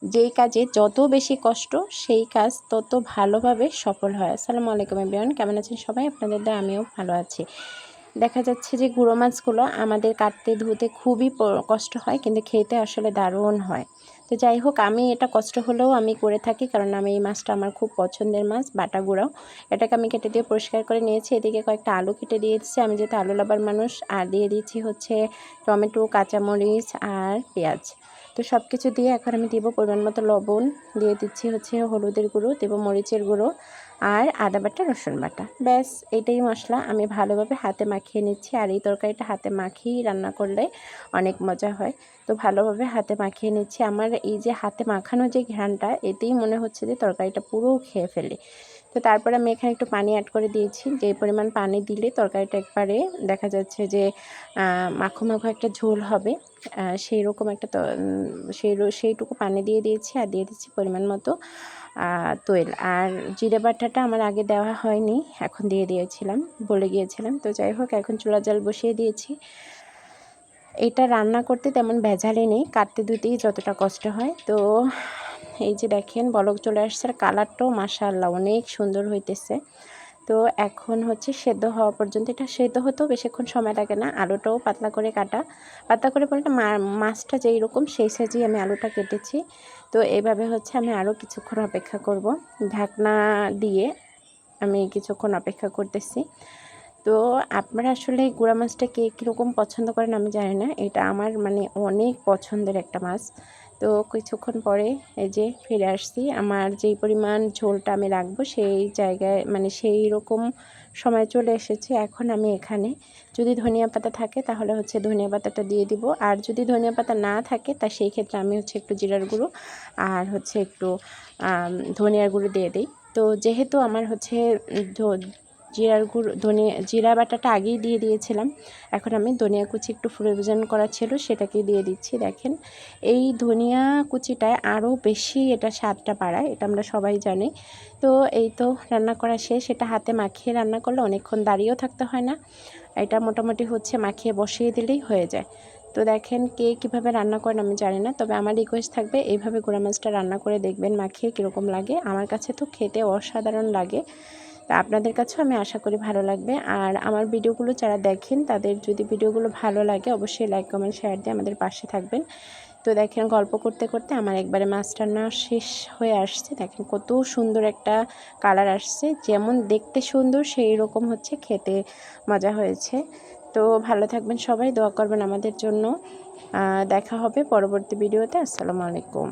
যেই কাজে যত বেশি কষ্ট সেই কাজ তত ভালোভাবে সফল হয়। আসসালামু আলাইকুম এভরিওয়ান, কেমন আছেন সবাই? আপনাদের দয়া আমিও ভালো আছি। দেখা যাচ্ছে যে গুঁড়ো মাছগুলো আমাদের কাটতে ধুতে খুবই কষ্ট হয়, কিন্তু খেতে আসলে দারুণ হয়। তো যাই হোক, আমি এটা কষ্ট হলেও আমি করে থাকি, কারণ আমি এই মাছটা আমার খুব পছন্দের মাছ। বাটা গুঁড়ো এটাকে আমি কেটে দিয়ে পরিষ্কার করে নিয়েছি। এদিকে কয়েকটা আলু কেটে দিয়েছি, আমি যেহেতু আলু লাভার মানুষ। আর দিয়ে দিচ্ছি হচ্ছে টমেটো, কাঁচামরিচ আর পেঁয়াজ। তো সব কিছু দিয়ে এখন আমি দিব পরিমাণ মতো লবণ, দিয়ে দিচ্ছি হচ্ছে হলুদের গুঁড়ো, দেবো মরিচের গুঁড়ো আর আদা বাটা, রসুন বাটা। ব্যাস এটাই মশলা। আমি ভালোভাবে হাতে মাখিয়ে নিচ্ছি। আর এই তরকারিটা হাতে মাখিয়ে রান্না করলে অনেক মজা হয়। তো ভালোভাবে হাতে মাখিয়ে নিচ্ছি। আমার এই যে হাতে মাখানো যে ঘ্রাণটা, এতেই মনে হচ্ছে যে তরকারিটা পুরো খেয়ে ফেলি। তো তারপরে আমি এখানে একটু পানি অ্যাড করে দিয়েছি। যে পরিমাণ পানি দিলে তরকারিটা একবারে দেখা যাচ্ছে যে মাখো মাখো একটা ঝোল হবে, সেই রকম একটা সেইটুকু পানি দিয়ে দিয়েছি। আর দিয়ে দিচ্ছি পরিমাণ মতো তেল। আর জিরে বাটাটা আমার আগে দেওয়া হয়নি, এখন দিয়ে দিয়েছিলাম, বলে গিয়েছিলাম। তো যাই হোক, এখন চুলা জাল বসিয়ে দিয়েছি। এটা রান্না করতে তেমন ভেজালই নেই, কাটতে ধুতেই যতটা কষ্ট হয়। তো এই যে দেখেন বলক চলে আসছে, আর কালারটাও মাশাআল্লাহ অনেক সুন্দর হইতেছে। তো এখন হচ্ছে সেদ্ধ হওয়া পর্যন্ত, এটা সেদ্ধ হতেও বেশিক্ষণ সময় লাগে না। আলুটাও পাতলা করে কাটা, পাতলা করে বলতে মাছটা যেই রকম সেই সাইজেই আমি আলুটা কেটেছি। তো এইভাবে হচ্ছে আমি আরও কিছুক্ষণ অপেক্ষা করব, ঢাকনা দিয়ে আমি কিছুক্ষণ অপেক্ষা করতেছি। তো আপনারা আসলে গুঁড়া মাছটা কে কীরকম পছন্দ করেন আমি জানি না, এটা আমার মানে অনেক পছন্দের একটা মাছ। তো কিছুক্ষণ পরে এই যে ফিরে আসছি। আমার যেই পরিমাণ ঝোলটা আমি রাখবো সেই জায়গায় মানে সেই রকম সময় চলে এসেছে। এখন আমি এখানে যদি ধনিয়া পাতা থাকে তাহলে হচ্ছে ধনিয়া পাতাটা দিয়ে দিব, আর যদি ধনিয়া পাতা না থাকে তা সেই ক্ষেত্রে আমি হচ্ছে একটু জিরার গুঁড়ো আর হচ্ছে একটু ধনিয়ার গুঁড়ো দিয়ে দিই। তো যেহেতু আমার হচ্ছে জিরার গুঁড়ো জিরা বাটাটা আগেই দিয়ে দিয়েছিলাম, এখন আমি ধনিয়া কুচি একটু ফ্রোজেন করা ছিল সেটাকে দিয়ে দিচ্ছি। দেখেন এই ধনিয়া কুচিটায় আরও বেশি এটা স্বাদটা বাড়ায়, এটা আমরা সবাই জানি। তো এই তো রান্না করা শেষ। এটা হাতে মাখিয়ে রান্না করলে অনেকক্ষণ দাঁড়িয়েও থাকতে হয় না, এটা মোটামুটি হচ্ছে মাখিয়ে বসিয়ে দিলেই হয়ে যায়। তো দেখেন কে কীভাবে রান্না করেন আমি জানি না, তবে আমার রিকোয়েস্ট থাকবে এইভাবে গুঁড়া মাছটা রান্না করে দেখবেন, মাখিয়ে কীরকম লাগে। আমার কাছে তো খেতে অসাধারণ লাগে। তা আপনাদের কাছেও আমি আশা করি ভালো লাগবে। আর আমার ভিডিওগুলো যারা দেখেন তাদের যদি ভিডিওগুলো ভালো লাগে অবশ্যই লাইক, কমেন্ট, শেয়ার দিয়ে আমাদের পাশে থাকবেন। তো দেখেন গল্প করতে করতে আমার একবারে মাছ রান্না শেষ হয়ে আসছে। দেখেন কত সুন্দর একটা কালার আসছে, যেমন দেখতে সুন্দর সেই রকম হচ্ছে খেতে মজা হয়েছে। তো ভালো থাকবেন সবাই, দোয়া করবেন আমাদের জন্য। দেখা হবে পরবর্তী ভিডিওতে। আসসালামু আলাইকুম।